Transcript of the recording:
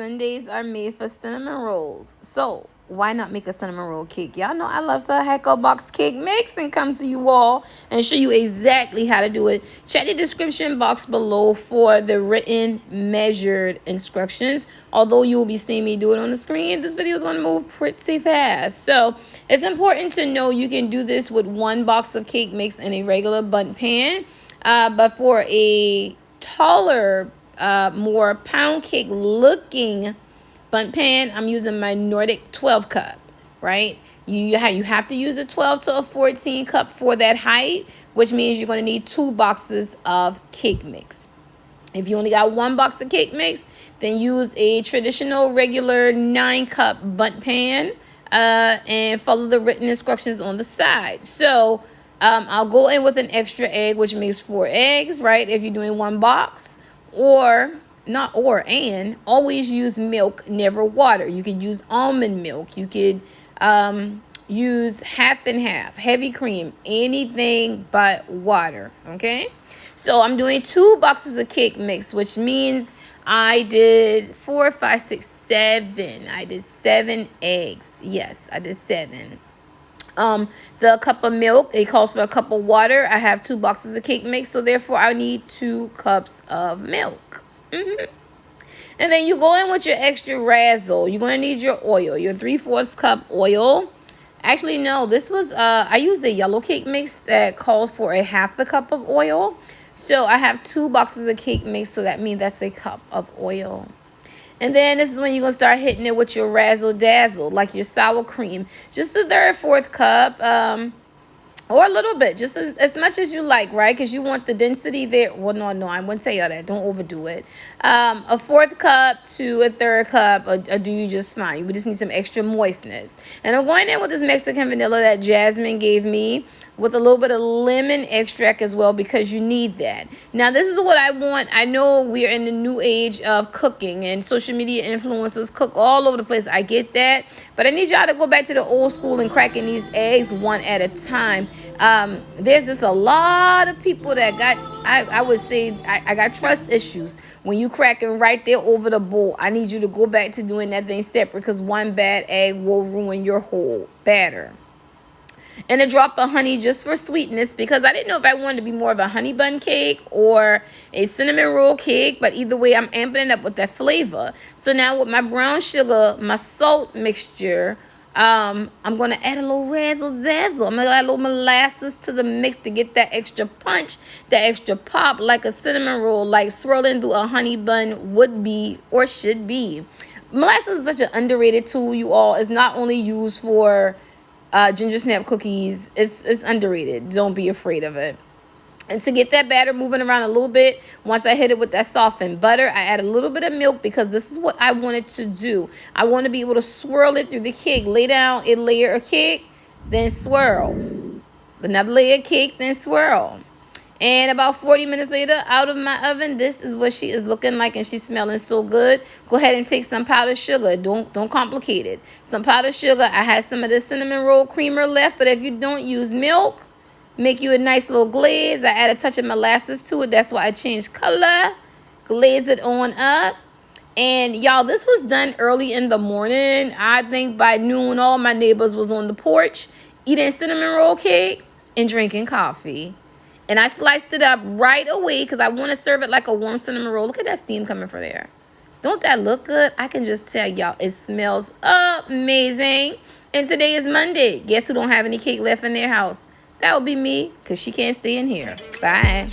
Sundays are made for cinnamon rolls. So why not make a cinnamon roll cake? Y'all know I love the Heckle Box cake mix and come to you all and show you exactly how to do it. Check the description box below for the written measured instructions. Although you will be seeing me do it on the screen, this video is going to move pretty fast. So it's important to know you can do this with 1 box of cake mix in a regular Bundt pan. But for a taller, more pound cake looking Bundt pan, I'm using my Nordic 12 cup, right? You have to use a 12 to a 14 cup for that height, which means you're going to need 2 boxes of cake mix. If you only got 1 box of cake mix, then use a traditional regular 9 cup Bundt pan and follow the written instructions on the side. So I'll go in with an extra egg, which makes 4 eggs, right? If you're doing 1 box. And always use milk, never water. You could use almond milk. You could use half and half, heavy cream, anything but water, okay? So I'm doing 2 boxes of cake mix, which means I did 4, 5, 6, 7. I did 7 eggs. Yes, I did 7. The cup of milk, it calls for a cup of water. I have 2 boxes of cake mix, so therefore I need 2 cups of milk. And then you go in with your extra razzle. You're going to need your oil, your 3/4 cup oil. Actually, no, this was, I used the yellow cake mix that calls for a 1/2 cup of oil. So I have 2 boxes of cake mix, so that means that's a cup of oil. And then this is when you're going to start hitting it with your razzle dazzle, like your sour cream. Just a 1/3, 4th cup, or a little bit, just as much as you like, right? Because you want the density there. Well, no, I wouldn't tell you that. Don't overdo it. A 4th cup to a 1/3 cup, or do you just fine. We just need some extra moistness. And I'm going in with this Mexican vanilla that Jasmine gave me, with a little bit of lemon extract as well, because you need that. Now, this is what I want. I know we're in the new age of cooking, and social media influencers cook all over the place. I get that. But I need y'all to go back to the old school and cracking these eggs one at a time. There's just a lot of people that got, I would say, I got trust issues. When you cracking right there over the bowl, I need you to go back to doing that thing separate, because one bad egg will ruin your whole batter. And a drop of honey just for sweetness, because I didn't know if I wanted to be more of a honey bun cake or a cinnamon roll cake. But either way, I'm amping it up with that flavor. So now with my brown sugar, my salt mixture, I'm going to add a little razzle dazzle. I'm going to add a little molasses to the mix to get that extra punch, that extra pop, like a cinnamon roll, like swirling through a honey bun would be or should be. Molasses is such an underrated tool, you all. It's not only used for ginger snap cookies. It's underrated. Don't be afraid of it. And to get that batter moving around a little bit, once I hit it with that softened butter, I add a little bit of milk, because this is what I wanted to do. I want to be able to swirl it through the cake. Lay down a layer of cake, then swirl. Another layer of cake, then swirl. And about 40 minutes later, out of my oven, this is what she is looking like, and she's smelling so good. Go ahead and take some powdered sugar. Don't complicate it. Some powdered sugar. I had some of the cinnamon roll creamer left, but if you don't use milk, make you a nice little glaze. I add a touch of molasses to it. That's why I changed color. Glaze it on up. And y'all, this was done early in the morning. I think by noon, all my neighbors was on the porch eating cinnamon roll cake and drinking coffee. And I sliced it up right away because I want to serve it like a warm cinnamon roll. Look at that steam coming from there. Don't that look good? I can just tell y'all, it smells amazing. And today is Monday. Guess who don't have any cake left in their house? That would be me, because she can't stay in here. Bye.